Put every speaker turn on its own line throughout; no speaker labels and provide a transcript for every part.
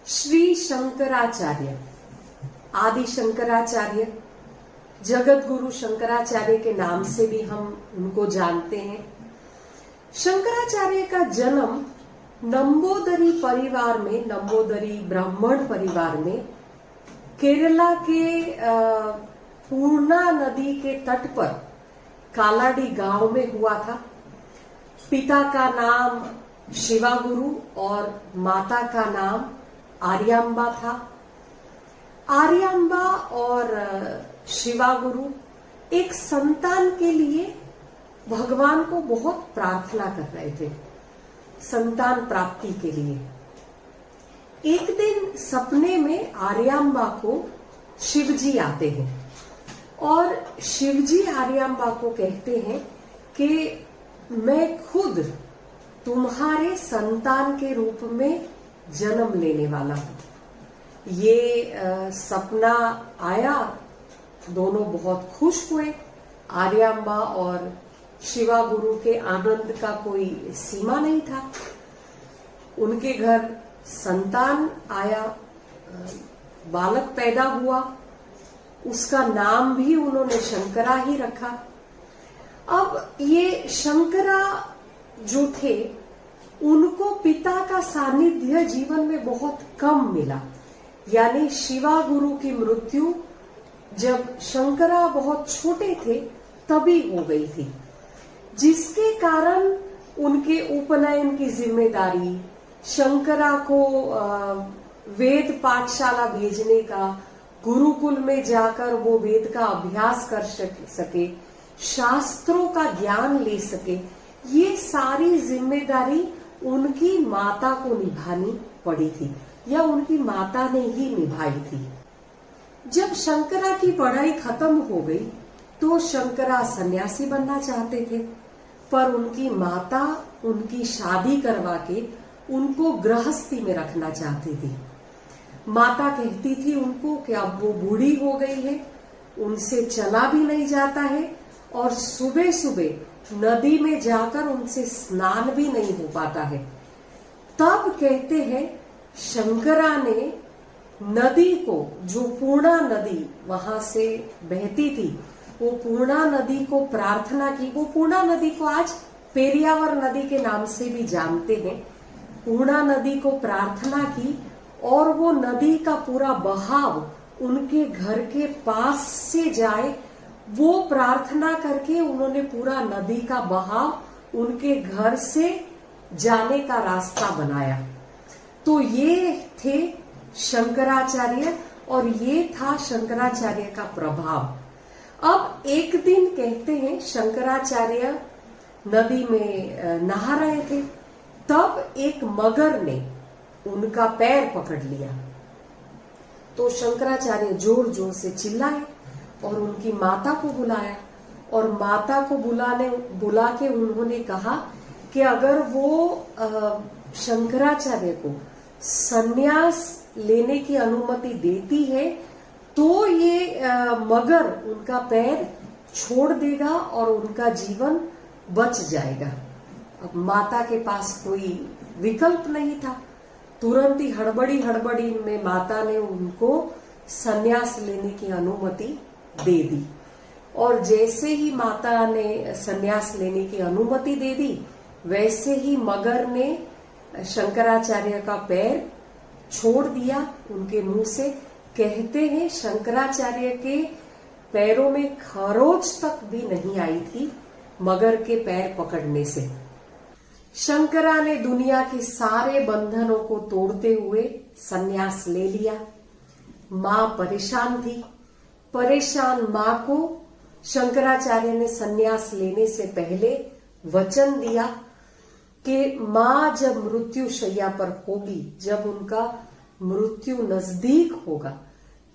श्री शंकराचार्य, आदि शंकराचार्य, जगत गुरु शंकराचार्य के नाम से भी हम उनको जानते हैं। शंकराचार्य का जन्म नंबोदरी परिवार में, नंबोदरी ब्राह्मण परिवार में, केरला के पूर्णा नदी के तट पर कालाडी गांव में हुआ था। पिता का नाम शिवागुरु और माता का नाम आर्यांबा था। आर्यांबा और शिवागुरु एक संतान के लिए भगवान को बहुत प्रार्थना कर रहे थे, संतान प्राप्ति के लिए। एक दिन सपने में आर्यांबा को शिवजी आते हैं और शिवजी आर्यांबा को कहते हैं कि मैं खुद तुम्हारे संतान के रूप में जन्म लेने वाला हूं। ये सपना आया, दोनों बहुत खुश हुए। आर्यांबा और शिवागुरु के आनंद का कोई सीमा नहीं था। उनके घर संतान आया, बालक पैदा हुआ, उसका नाम भी उन्होंने शंकरा ही रखा। अब ये शंकरा जो थे, उनको पिता का सानिध्य जीवन में बहुत कम मिला। यानी शिवागुरु की मृत्यु जब शंकरा बहुत छोटे थे तभी हो गई थी, जिसके कारण उनके उपनयन की जिम्मेदारी, शंकरा को वेद पाठशाला भेजने का, गुरुकुल में जाकर वो वेद का अभ्यास कर सके, शास्त्रों का ज्ञान ले सके, ये सारी जिम्मेदारी उनकी माता को निभानी पड़ी थी या उनकी माता ने ही निभाई थी। जब शंकरा की पढ़ाई खत्म हो गई तो शंकरा सन्यासी बनना चाहते थे, पर उनकी माता उनकी शादी करवा के उनको गृहस्थी में रखना चाहती थी। माता कहती थी उनको कि अब वो बूढ़ी हो गई है, उनसे चला भी नहीं जाता है और सुबह सुबह नदी में जाकर उनसे स्नान भी नहीं हो पाता है। तब कहते हैं शंकरा ने नदी को, जो पूर्णा नदी वहां से बहती थी, वो पूर्णा नदी को प्रार्थना की। वो पूर्णा नदी को आज पेरियावर नदी के नाम से भी जानते हैं। पूर्णा नदी को प्रार्थना की और वो नदी का पूरा बहाव उनके घर के पास से जाए, वो प्रार्थना करके उन्होंने पूरा नदी का बहाव उनके घर से जाने का रास्ता बनाया। तो ये थे शंकराचार्य और ये था शंकराचार्य का प्रभाव। अब एक दिन कहते हैं शंकराचार्य नदी में नहा रहे थे, तब एक मगर ने उनका पैर पकड़ लिया। तो शंकराचार्य जोर जोर से चिल्लाए और उनकी माता को बुलाया और माता को बुला के उन्होंने कहा कि अगर वो शंकराचार्य को संन्यास लेने की अनुमति देती है तो ये मगर उनका पैर छोड़ देगा और उनका जीवन बच जाएगा। अब माता के पास कोई विकल्प नहीं था। तुरंत ही हड़बड़ी में माता ने उनको संन्यास लेने की अनुमति दे दी और जैसे ही माता ने संन्यास लेने की अनुमति दे दी, वैसे ही मगर ने शंकराचार्य का पैर छोड़ दिया उनके मुंह से। कहते हैं शंकराचार्य के पैरों में खरोच तक भी नहीं आई थी मगर के पैर पकड़ने से। शंकरा ने दुनिया के सारे बंधनों को तोड़ते हुए संन्यास ले लिया। मां परेशान थी। परेशान मां को शंकराचार्य ने संन्यास लेने से पहले वचन दिया कि मां जब मृत्यु शैया पर होगी, जब उनका मृत्यु नजदीक होगा,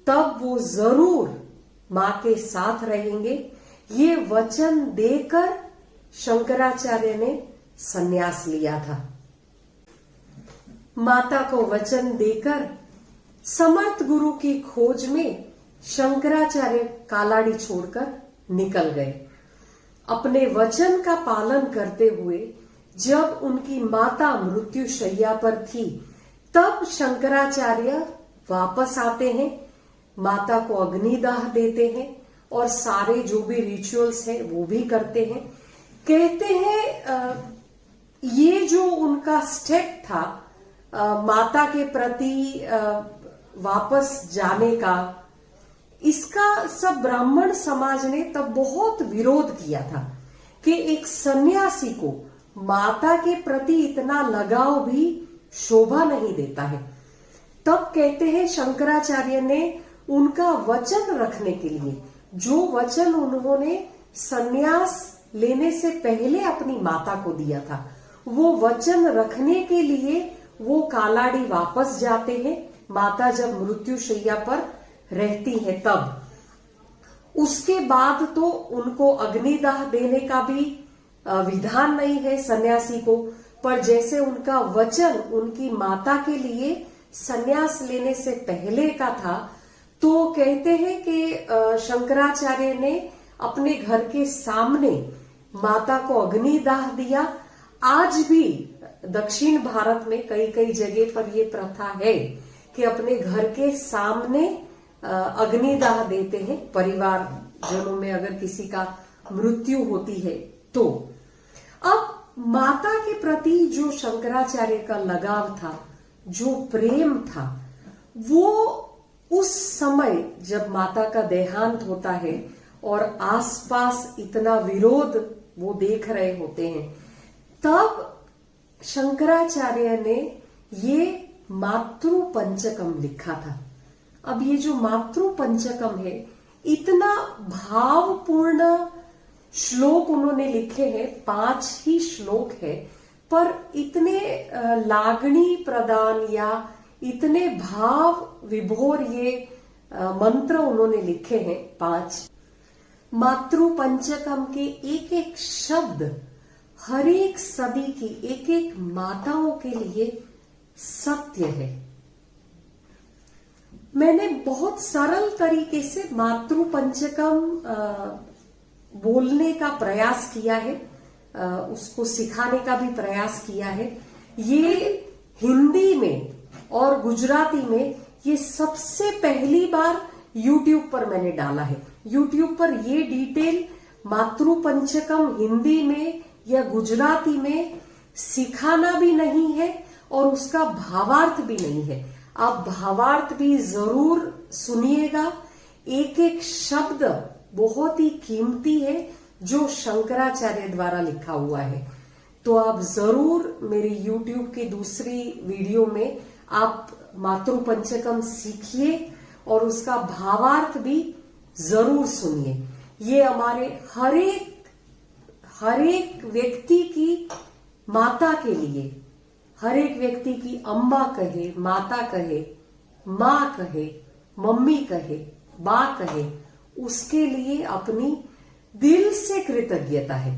तब वो जरूर मां के साथ रहेंगे। ये वचन देकर शंकराचार्य ने संन्यास लिया था। माता को वचन देकर समर्थ गुरु की खोज में शंकराचार्य कालाड़ी छोड़कर निकल गए। अपने वचन का पालन करते हुए जब उनकी माता मृत्यु शैया पर थी, तब शंकराचार्य वापस आते हैं, माता को अग्निदाह देते हैं और सारे जो भी रिचुअल्स हैं वो भी करते हैं। कहते हैं ये जो उनका स्टेप था माता के प्रति वापस जाने का, इसका सब ब्राह्मण समाज ने तब बहुत विरोध किया था कि एक सन्यासी को माता के प्रति इतना लगाव भी शोभा नहीं देता है। तब कहते हैं शंकराचार्य ने उनका वचन रखने के लिए, जो वचन उन्होंने सन्यास लेने से पहले अपनी माता को दिया था, वो वचन रखने के लिए वो कालाड़ी वापस जाते हैं। माता जब मृत्युशैया पर रहती है तब। उसके बाद तो उनको अग्निदाह देने का भी विधान नहीं है सन्यासी को, पर जैसे उनका वचन उनकी माता के लिए सन्यास लेने से पहले का था, तो कहते हैं कि शंकराचार्य ने अपने घर के सामने माता को अग्निदाह दिया। आज भी दक्षिण भारत में कई कई जगह पर ये प्रथा है कि अपने घर के सामने अग्निदाह देते हैं परिवार जनों में अगर किसी का मृत्यु होती है तो। अब माता के प्रति जो शंकराचार्य का लगाव था, जो प्रेम था, वो उस समय जब माता का देहांत होता है और आसपास इतना विरोध वो देख रहे होते हैं, तब शंकराचार्य ने ये मातृ पंचकम लिखा था। अब ये जो मातृ पंचकम है, इतना भावपूर्ण श्लोक उन्होंने लिखे हैं, 5 ही श्लोक है, पर इतने लागणी प्रदान या इतने भाव विभोर ये मंत्र उन्होंने लिखे हैं 5। मातृ पंचकम के एक एक शब्द हर एक सदी की एक एक माताओं के लिए सत्य है। मैंने बहुत सरल तरीके से मातृ पंचकम बोलने का प्रयास किया है, उसको सिखाने का भी प्रयास किया है। ये हिंदी में और गुजराती में ये सबसे पहली बार YouTube पर मैंने डाला है। YouTube पर ये डिटेल मातृ पंचकम हिंदी में या गुजराती में सिखाना भी नहीं है और उसका भावार्थ भी नहीं है। आप भावार्थ भी जरूर सुनिएगा। एक एक शब्द बहुत ही कीमती है जो शंकराचार्य द्वारा लिखा हुआ है। तो आप जरूर मेरी YouTube की दूसरी वीडियो में आप मातृ पंचकम सीखिए और उसका भावार्थ भी जरूर सुनिए। ये हमारे हर एक व्यक्ति की माता के लिए, हर एक व्यक्ति की अम्मा कहे, माता कहे, माँ कहे, मम्मी कहे, बा कहे, उसके लिए अपनी दिल से कृतज्ञता है।